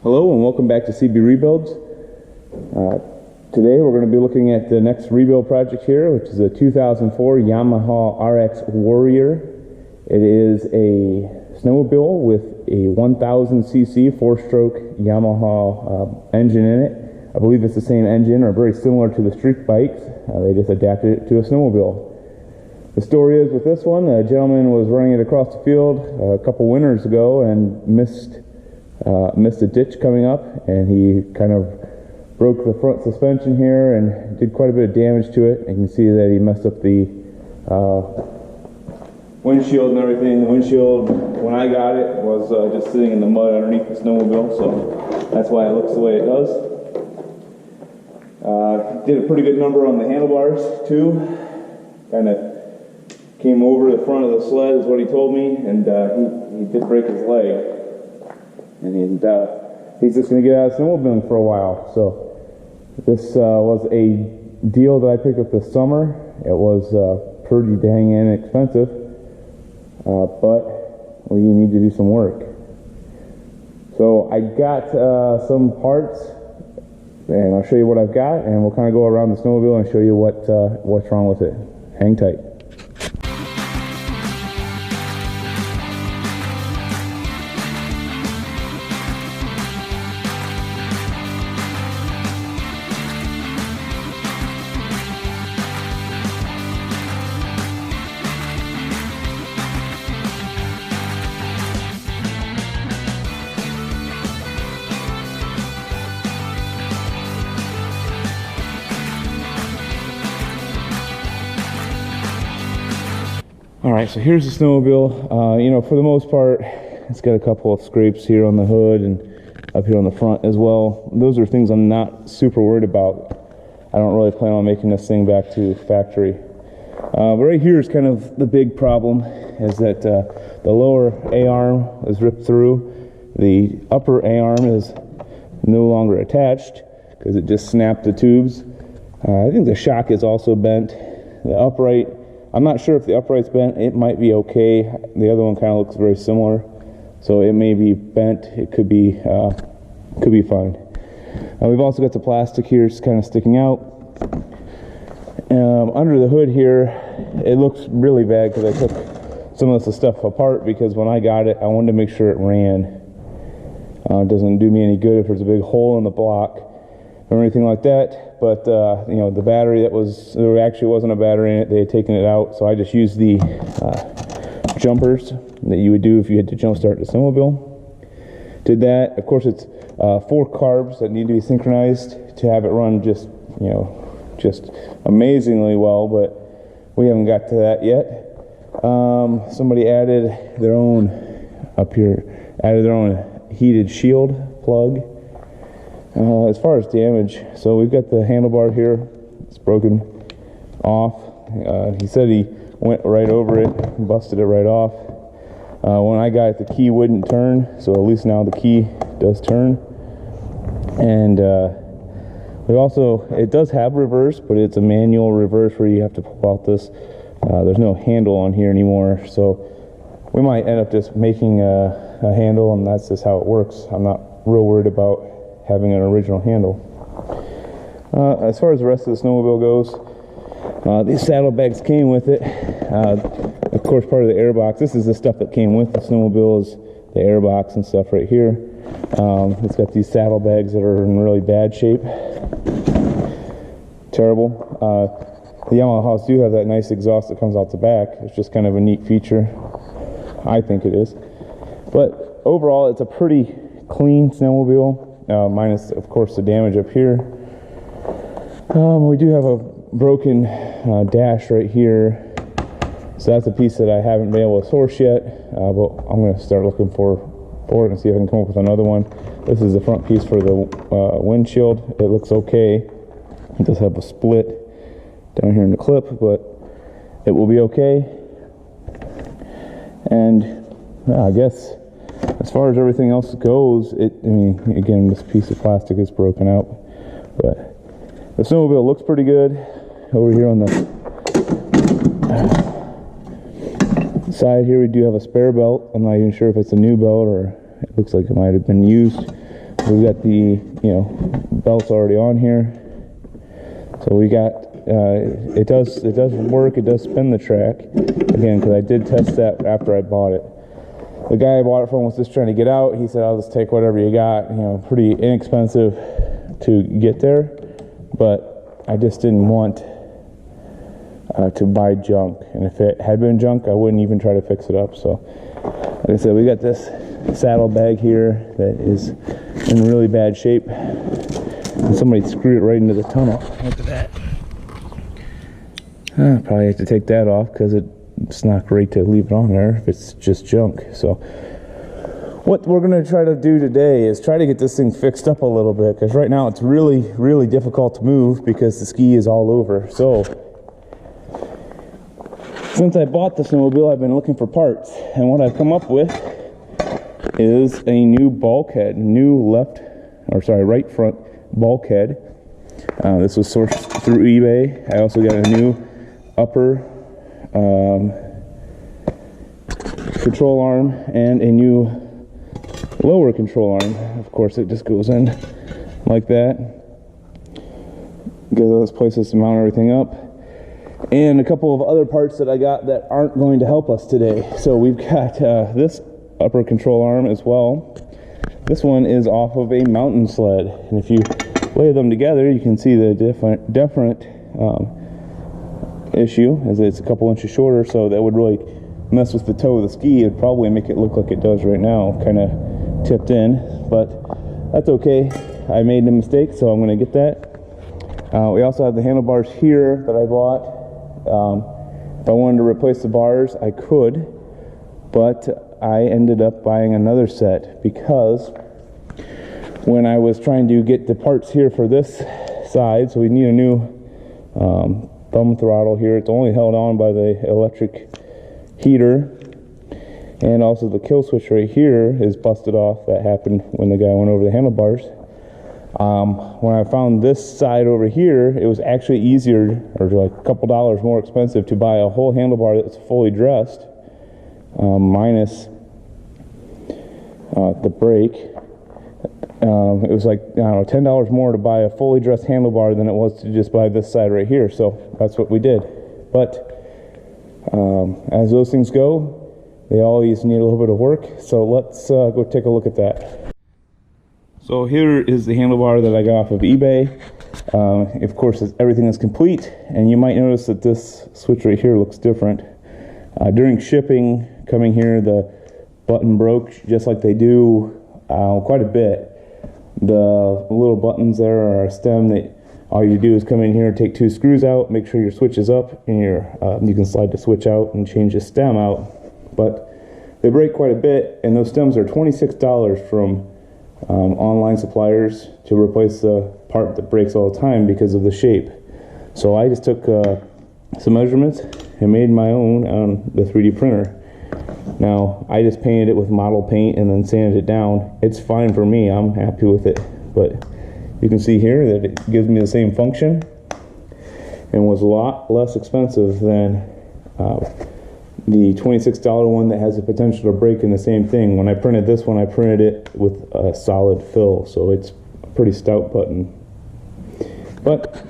Hello and welcome back to CB Rebuilds. Today we're going to be looking at the next rebuild project here, which is a 2004 Yamaha RX Warrior. It is a snowmobile with a 1000cc 4-stroke Yamaha engine in it. I believe it's the same engine or very similar to the street bikes. They just adapted it to a snowmobile. The story is with this one, a gentleman was running it across the field a couple winters ago and missed a ditch coming up, and he kind of broke the front suspension here and did quite a bit of damage to it. And you can see that he messed up the windshield and everything. The windshield, when I got it, was just sitting in the mud underneath the snowmobile, so that's why it looks the way it does. Did a pretty good number on the handlebars too. Kind of came over the front of the sled is what he told me, and he did break his leg. And he's just going to get out of snowmobiling for a while. So this was a deal that I picked up this summer. It was pretty dang inexpensive, but we need to do some work. So I got some parts, and I'll show you what I've got, and we'll kind of go around the snowmobile and show you what's wrong with it. Hang tight. Alright, so here's the snowmobile. For the most part, it's got a couple of scrapes here on the hood and up here on the front as well. Those are things I'm not super worried about. I don't really plan on making this thing back to factory. But right here is kind of the big problem, is that the lower A-arm is ripped through. The upper A-arm is no longer attached because it just snapped the tubes. I think the shock is also bent. The upright, I'm not sure if the upright's bent. It might be okay. The other one kind of looks very similar, so it may be bent. It could be fine. We've also got the plastic here, just kind of sticking out. Under the hood here, it looks really bad because I took some of this stuff apart because when I got it, I wanted to make sure it ran. It doesn't do me any good if there's a big hole in the block or anything like that. But the battery there actually wasn't a battery in it. They had taken it out, so I just used the jumpers that you would do if you had to jump start the snowmobile. Did that. Of course, it's 4 carbs that need to be synchronized to have it run just amazingly well, but we haven't got to that yet. Somebody added their own heated shield plug. As far as damage, so we've got the handlebar here. It's broken off. He said he went right over it and busted it right off. When I got it, the key wouldn't turn, so at least now the key does turn. And it does have reverse, but it's a manual reverse where you have to pull out this. There's no handle on here anymore, so we might end up just making a handle, and that's just how it works. I'm not real worried about having an original handle. As far as the rest of the snowmobile goes, these saddlebags came with it. Of course, part of the airbox. This is the stuff that came with the snowmobile, is the airbox and stuff right here. It's got these saddlebags that are in really bad shape. Terrible. The Yamahas do have that nice exhaust that comes out the back. It's just kind of a neat feature. I think it is. But overall, it's a pretty clean snowmobile. Minus, of course, the damage up here. We do have a broken dash right here, so that's a piece that I haven't been able to source yet, but I'm going to start looking for it and see if I can come up with another one. This is the front piece for the windshield. It looks okay. It does have a split down here in the clip, but it will be okay. And I guess as far as everything else goes, again, this piece of plastic is broken out, but the snowmobile looks pretty good. Over here on the side here, we do have a spare belt. I'm not even sure if it's a new belt or it looks like it might have been used, We've got the, belts already on here. So we got, it does work, it does spin the track. Again, because I did test that after I bought it. The guy I bought it from was just trying to get out. He said, I'll just take whatever you got. Pretty inexpensive to get there. But I just didn't want to buy junk. And if it had been junk, I wouldn't even try to fix it up. So, like I said, we got this saddlebag here that is in really bad shape. And somebody screwed it right into the tunnel. Look at that. Probably have to take that off because it's not great to leave it on there if it's just junk. So what we're going to try to do today is try to get this thing fixed up a little bit, because right now it's really, really difficult to move because the ski is all over. So since I bought the snowmobile, I've been looking for parts, and what I've come up with is a new bulkhead, right front bulkhead. This was sourced through eBay. I also got a new upper control arm and a new lower control arm. Of course, it just goes in like that. Get those places to mount everything up. And a couple of other parts that I got that aren't going to help us today. So we've got this upper control arm as well. This one is off of a mountain sled, and if you lay them together, you can see the different issue, as it's a couple inches shorter, so that would really mess with the toe of the ski. It'd probably make it look like it does right now, kind of tipped in, but that's okay. I made a mistake, so I'm going to get that. We also have the handlebars here that I bought. If I wanted to replace the bars, I could, but I ended up buying another set because when I was trying to get the parts here for this side, so we need a new thumb throttle here. It's only held on by the electric heater, and also the kill switch right here is busted off. That happened when the guy went over the handlebars. When I found this side over here, it was actually easier, or like a couple dollars more expensive, to buy a whole handlebar that's fully dressed, minus the brake. It was like, I don't know, $10 more to buy a fully dressed handlebar than it was to just buy this side right here. So that's what we did. But as those things go, they always need a little bit of work. So let's go take a look at that. So here is the handlebar that I got off of eBay. Of course, everything is complete, and you might notice that this switch right here looks different. During shipping, coming here, the button broke just like they do quite a bit. The little buttons there are a stem that all you do is come in here, take 2 screws out, make sure your switch is up, and you can slide the switch out and change the stem out. But they break quite a bit, and those stems are $26 from online suppliers to replace the part that breaks all the time because of the shape. So I just took some measurements and made my own on the 3D printer. Now, I just painted it with model paint and then sanded it down. It's fine for me, I'm happy with it. But you can see here that it gives me the same function and was a lot less expensive than the $26 one that has the potential to break in the same thing. When I printed this one, I printed it with a solid fill, so it's a pretty stout button. But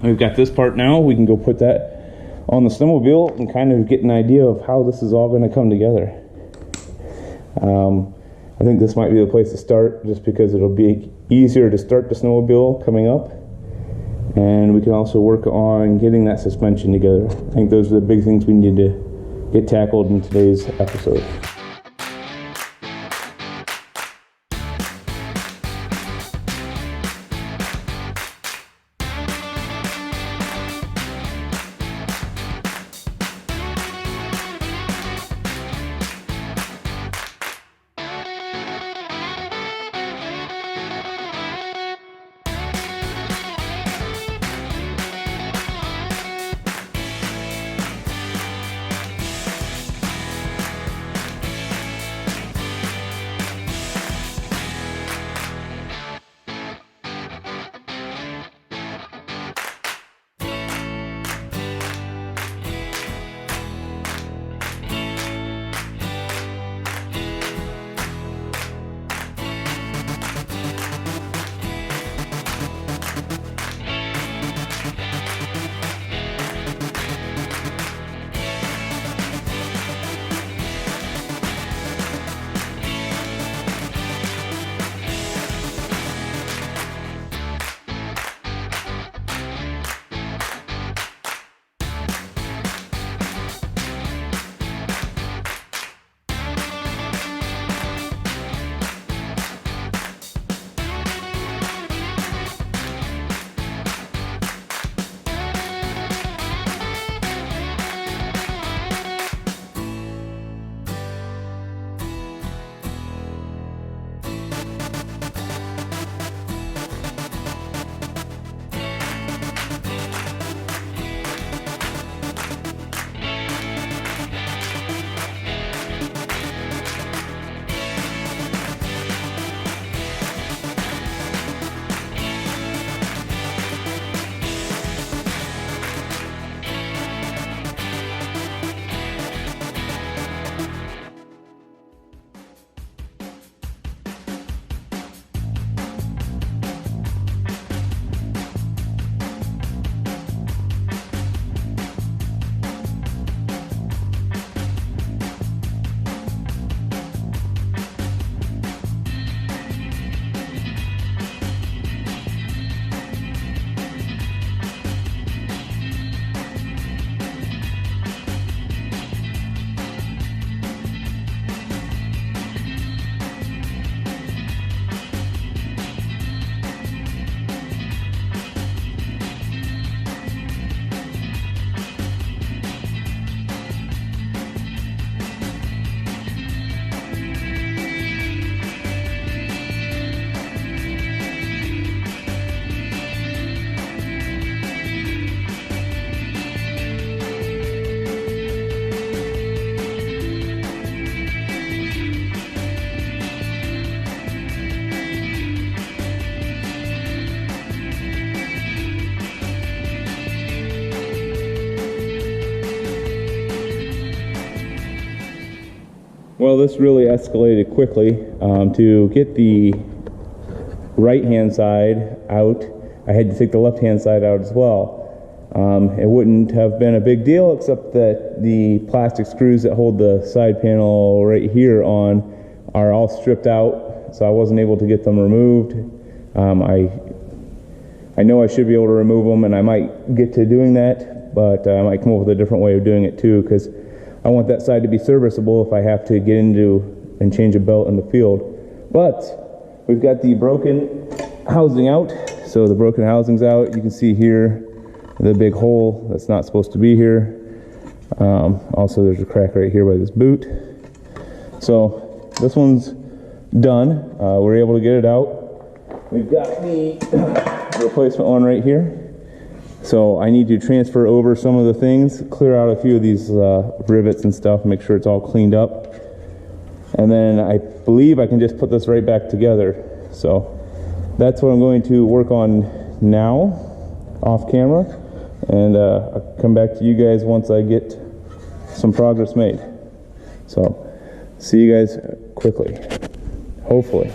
we've got this part now. We can go put that on the snowmobile and kind of get an idea of how this is all going to come together. I think this might be the place to start, just because it'll be easier to start the snowmobile coming up, and we can also work on getting that suspension together. I think those are the big things we need to get tackled in today's episode. Well, this really escalated quickly. To get the right hand side out, I had to take the left hand side out as well. It wouldn't have been a big deal except that the plastic screws that hold the side panel right here on are all stripped out, so I wasn't able to get them removed. I know I should be able to remove them, and I might get to doing that, but I might come up with a different way of doing it too, because I want that side to be serviceable if I have to get into and change a belt in the field. But we've got the broken housing out, so the broken housing's out. You can see here the big hole that's not supposed to be here. Also, there's a crack right here by this boot. So this one's done. We're able to get it out. We've got the replacement one right here. So I need to transfer over some of the things, clear out a few of these rivets and stuff, make sure it's all cleaned up. And then I believe I can just put this right back together. So that's what I'm going to work on now, off camera. And I'll come back to you guys once I get some progress made. So see you guys quickly, hopefully.